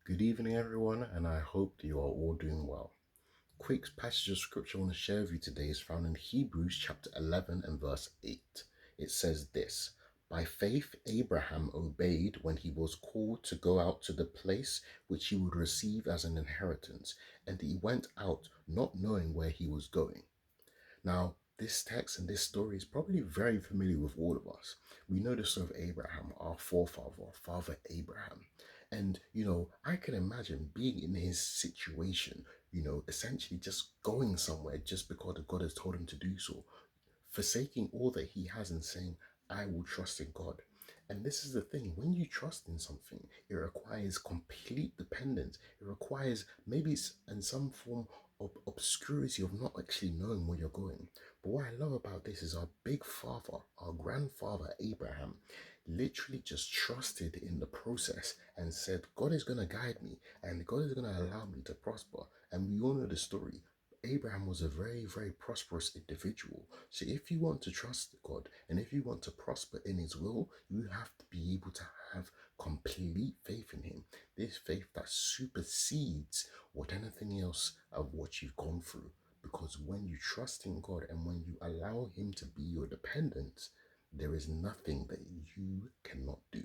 Good evening, everyone, and I hope that you are all doing well. Quick passage of scripture I want to share with you today is found in Hebrews chapter 11 and verse 8. It says this: By faith, Abraham obeyed when he was called to go out to the place which he would receive as an inheritance, and he went out not knowing where he was going. Now, this text and this story is probably very familiar with all of us. We know the story of Abraham, our forefather, our father Abraham. And, I can imagine being in his situation, essentially just going somewhere just because God has told him to do so, forsaking all that he has and saying, I will trust in God. And this is the thing, when you trust in something, it requires complete dependence. It requires maybe it's in some form of obscurity of not actually knowing where you're going. But what I love about this is our big father, our grandfather Abraham, literally just trusted in the process and said, God is going to guide me and God is going to allow me to prosper. And we all know the story. Abraham was a very, very prosperous individual. So if you want to trust God and if you want to prosper in his will, you have to be able to have complete faith in him. This faith that supersedes what anything else of what you've gone through. Because when you trust in God and when you allow him to be your dependence, there is nothing that you cannot do.